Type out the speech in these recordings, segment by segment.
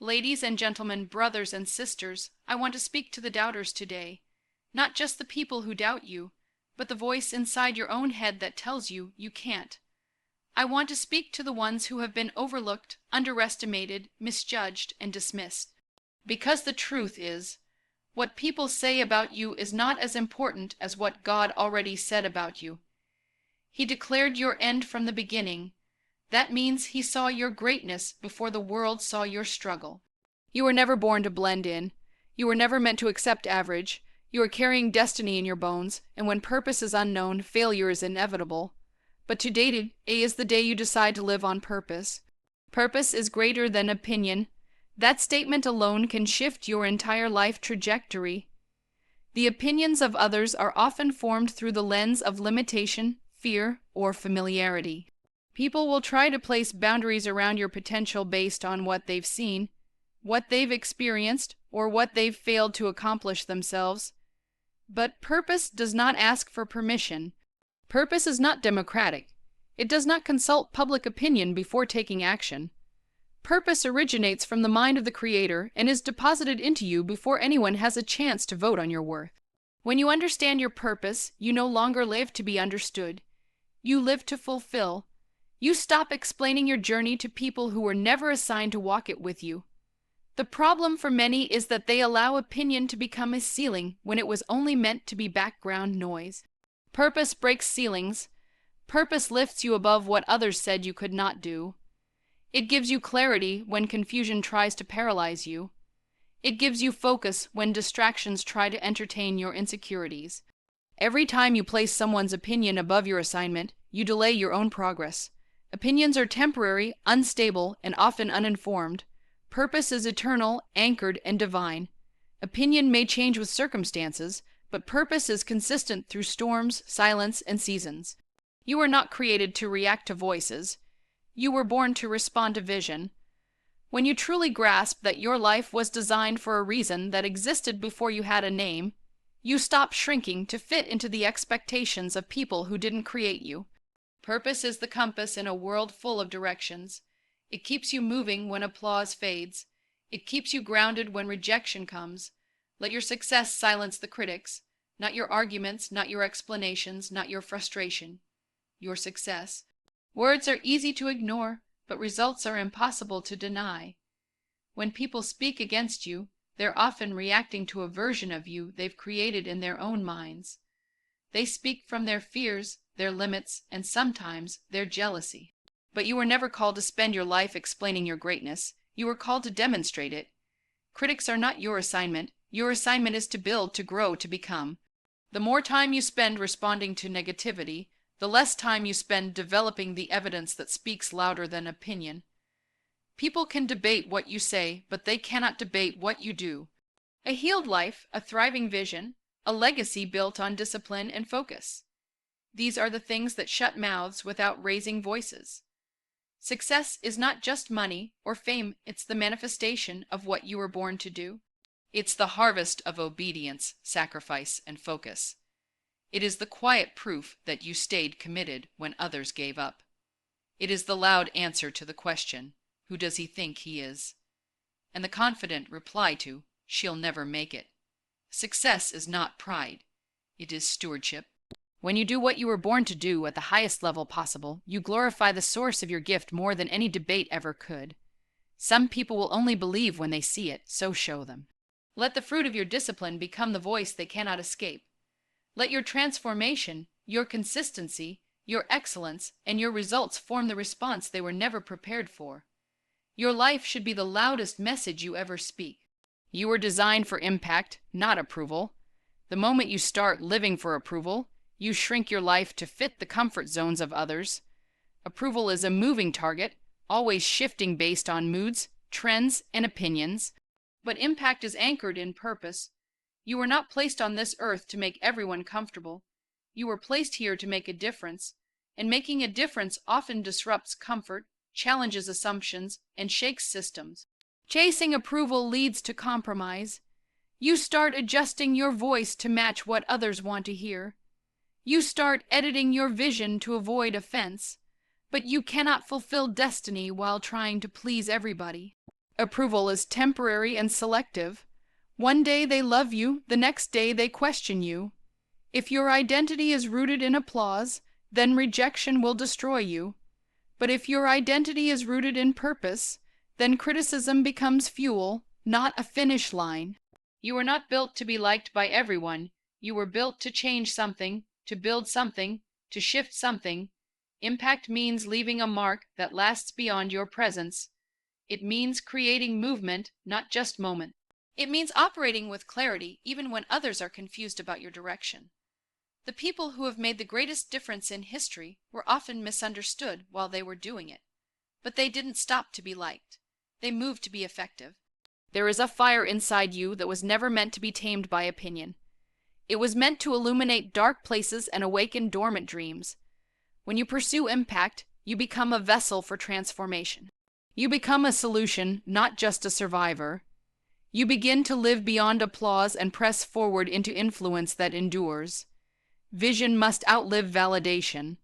Ladies and gentlemen, brothers and sisters, I want to speak to the doubters today. Not just the people who doubt you, but the voice inside your own head that tells you you can't. I want to speak to the ones who have been overlooked, underestimated, misjudged, and dismissed. Because the truth is, what people say about you is not as important as what God already said about you. He declared your end from the beginning. That means He saw your greatness before the world saw your struggle. You were never born to blend in. You were never meant to accept average. You are carrying destiny in your bones, and when purpose is unknown, failure is inevitable. But today is the day you decide to live on purpose. Purpose is greater than opinion. That statement alone can shift your entire life trajectory. The opinions of others are often formed through the lens of limitation, fear, or familiarity. People will try to place boundaries around your potential based on what they've seen, what they've experienced, or what they've failed to accomplish themselves. But purpose does not ask for permission. Purpose is not democratic. It does not consult public opinion before taking action. Purpose originates from the mind of the Creator and is deposited into you before anyone has a chance to vote on your worth. When you understand your purpose, you no longer live to be understood. You live to fulfill. You stop explaining your journey to people who were never assigned to walk it with you. The problem for many is that they allow opinion to become a ceiling when it was only meant to be background noise. Purpose breaks ceilings. Purpose lifts you above what others said you could not do. It gives you clarity when confusion tries to paralyze you. It gives you focus when distractions try to entertain your insecurities. Every time you place someone's opinion above your assignment, you delay your own progress. Opinions are temporary, unstable, and often uninformed. Purpose is eternal, anchored, and divine. Opinion may change with circumstances, but purpose is consistent through storms, silence, and seasons. You were not created to react to voices. You were born to respond to vision. When you truly grasp that your life was designed for a reason that existed before you had a name, you stop shrinking to fit into the expectations of people who didn't create you. Purpose is the compass in a world full of directions. It keeps you moving when applause fades. It keeps you grounded when rejection comes. Let your success silence the critics. Not your arguments, not your explanations, not your frustration. Your success. Words are easy to ignore, but results are impossible to deny. When people speak against you, they're often reacting to a version of you they've created in their own minds. They speak from their fears, their limits, and sometimes their jealousy. But you were never called to spend your life explaining your greatness. You were called to demonstrate it. Critics are not your assignment. Your assignment is to build, to grow, to become. The more time you spend responding to negativity, the less time you spend developing the evidence that speaks louder than opinion. People can debate what you say, but they cannot debate what you do. A healed life, a thriving vision, a legacy built on discipline and focus. These are the things that shut mouths without raising voices. Success is not just money or fame, it's the manifestation of what you were born to do. It's the harvest of obedience, sacrifice, and focus. It is the quiet proof that you stayed committed when others gave up. It is the loud answer to the question, who does he think he is? And the confident reply to, she'll never make it. Success is not pride. It is stewardship. When you do what you were born to do at the highest level possible, you glorify the source of your gift more than any debate ever could. Some people will only believe when they see it, so show them. Let the fruit of your discipline become the voice they cannot escape. Let your transformation, your consistency, your excellence, and your results form the response they were never prepared for. Your life should be the loudest message you ever speak. You were designed for impact, not approval. The moment you start living for approval, you shrink your life to fit the comfort zones of others. Approval is a moving target, always shifting based on moods, trends, and opinions. But impact is anchored in purpose. You were not placed on this earth to make everyone comfortable. You were placed here to make a difference, and making a difference often disrupts comfort, challenges assumptions, and shakes systems. Chasing approval leads to compromise. You start adjusting your voice to match what others want to hear. You start editing your vision to avoid offense, but you cannot fulfill destiny while trying to please everybody. Approval is temporary and selective. One day they love you, the next day they question you. If your identity is rooted in applause, then rejection will destroy you. But if your identity is rooted in purpose, then criticism becomes fuel, not a finish line. You were not built to be liked by everyone. You were built to change something, to build something, to shift something. Impact means leaving a mark that lasts beyond your presence. It means creating movement, not just moment. It means operating with clarity even when others are confused about your direction. The people who have made the greatest difference in history were often misunderstood while they were doing it. But they didn't stop to be liked. They moved to be effective. There is a fire inside you that was never meant to be tamed by opinion. It was meant to illuminate dark places and awaken dormant dreams. When you pursue impact, you become a vessel for transformation. You become a solution, not just a survivor. You begin to live beyond applause and press forward into influence that endures. Vision must outlive validation.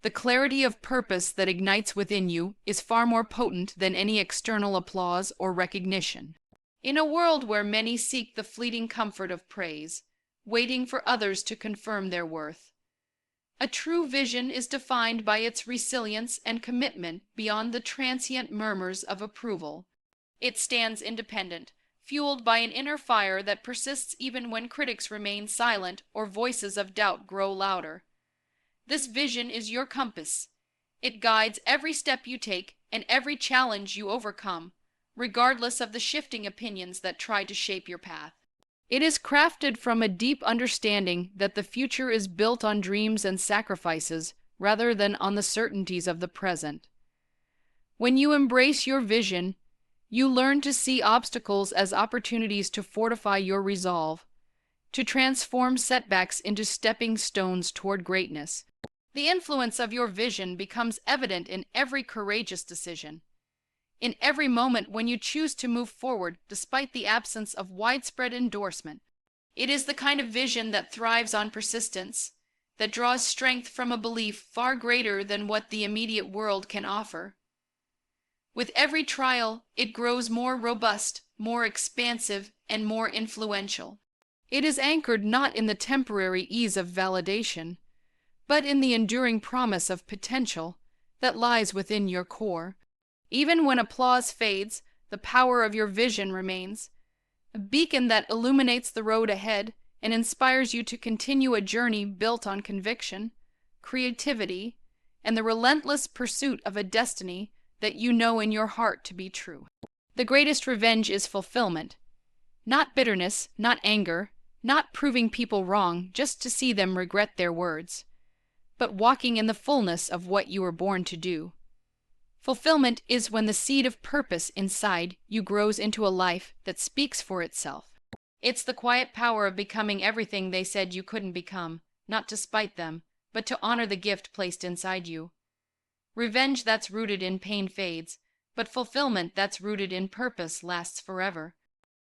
The clarity of purpose that ignites within you is far more potent than any external applause or recognition. In a world where many seek the fleeting comfort of praise, waiting for others to confirm their worth, a true vision is defined by its resilience and commitment beyond the transient murmurs of approval. It stands independent, fueled by an inner fire that persists even when critics remain silent or voices of doubt grow louder. This vision is your compass. It guides every step you take and every challenge you overcome, regardless of the shifting opinions that try to shape your path. It is crafted from a deep understanding that the future is built on dreams and sacrifices rather than on the certainties of the present. When you embrace your vision, you learn to see obstacles as opportunities to fortify your resolve, to transform setbacks into stepping stones toward greatness. The influence of your vision becomes evident in every courageous decision, in every moment when you choose to move forward despite the absence of widespread endorsement. It is the kind of vision that thrives on persistence, that draws strength from a belief far greater than what the immediate world can offer. With every trial, it grows more robust, more expansive, and more influential. It is anchored not in the temporary ease of validation, but in the enduring promise of potential that lies within your core. Even when applause fades, the power of your vision remains, a beacon that illuminates the road ahead and inspires you to continue a journey built on conviction, creativity, and the relentless pursuit of a destiny that you know in your heart to be true. The greatest revenge is fulfillment. Not bitterness, not anger, not proving people wrong just to see them regret their words, but walking in the fullness of what you were born to do. Fulfillment is when the seed of purpose inside you grows into a life that speaks for itself. It's the quiet power of becoming everything they said you couldn't become, not to spite them, but to honor the gift placed inside you. Revenge that's rooted in pain fades, but fulfillment that's rooted in purpose lasts forever.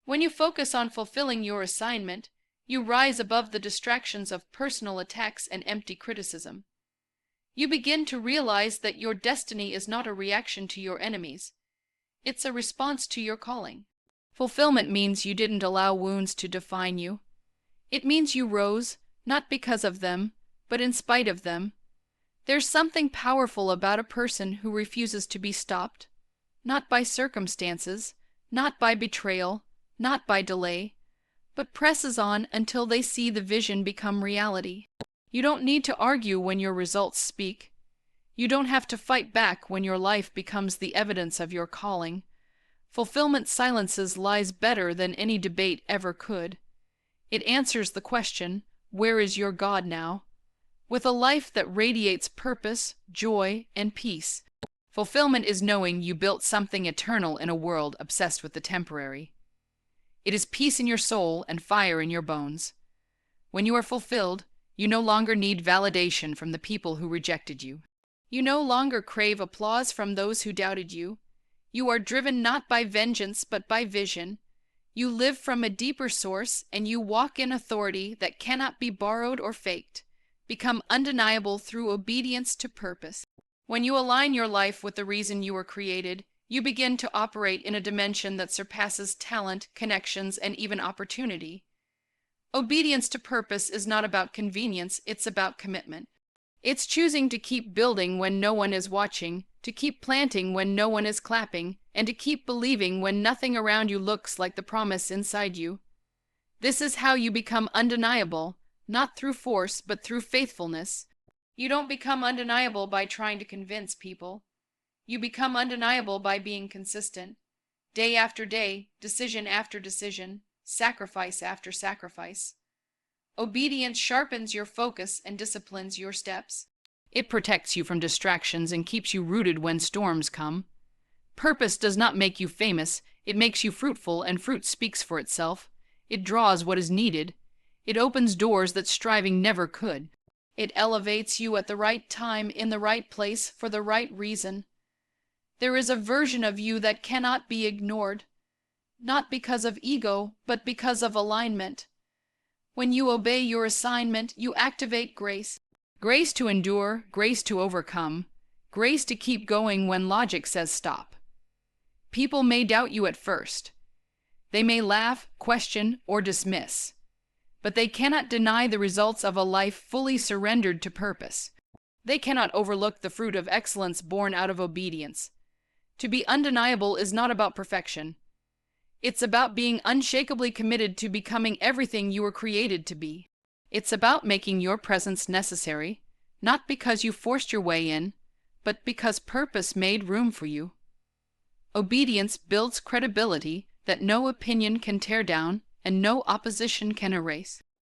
When you focus on fulfilling your assignment, you rise above the distractions of personal attacks and empty criticism. You begin to realize that your destiny is not a reaction to your enemies. It's a response to your calling. Fulfillment means you didn't allow wounds to define you. It means you rose, not because of them, but in spite of them. There's something powerful about a person who refuses to be stopped, not by circumstances, not by betrayal, not by delay, but presses on until they see the vision become reality. You don't need to argue when your results speak. You don't have to fight back when your life becomes the evidence of your calling. Fulfillment silences lies better than any debate ever could. It answers the question, where is your God now? With a life that radiates purpose, joy, and peace. Fulfillment is knowing you built something eternal in a world obsessed with the temporary. It is peace in your soul and fire in your bones. When you are fulfilled, you no longer need validation from the people who rejected you. You no longer crave applause from those who doubted you. You are driven not by vengeance but by vision. You live from a deeper source and you walk in authority that cannot be borrowed or faked, become undeniable through obedience to purpose. When you align your life with the reason you were created, You begin to operate in a dimension that surpasses talent, connections, and even opportunity. Obedience to purpose is not about convenience, it's about commitment. It's choosing to keep building when no one is watching, to keep planting when no one is clapping, and to keep believing when nothing around you looks like the promise inside you. This is how you become undeniable, not through force, but through faithfulness. You don't become undeniable by trying to convince people. You become undeniable by being consistent. Day after day, decision after decision, sacrifice after sacrifice. Obedience sharpens your focus and disciplines your steps. It protects you from distractions and keeps you rooted when storms come. Purpose does not make you famous, it makes you fruitful, and fruit speaks for itself. It draws what is needed. It opens doors that striving never could. It elevates you at the right time, in the right place, for the right reason. There is a version of you that cannot be ignored, not because of ego, but because of alignment. When you obey your assignment, you activate grace. Grace to endure, grace to overcome, grace to keep going when logic says stop. People may doubt you at first. They may laugh, question, or dismiss. But they cannot deny the results of a life fully surrendered to purpose. They cannot overlook the fruit of excellence born out of obedience. To be undeniable is not about perfection. It's about being unshakably committed to becoming everything you were created to be. It's about making your presence necessary, not because you forced your way in, but because purpose made room for you. Obedience builds credibility that no opinion can tear down and no opposition can erase.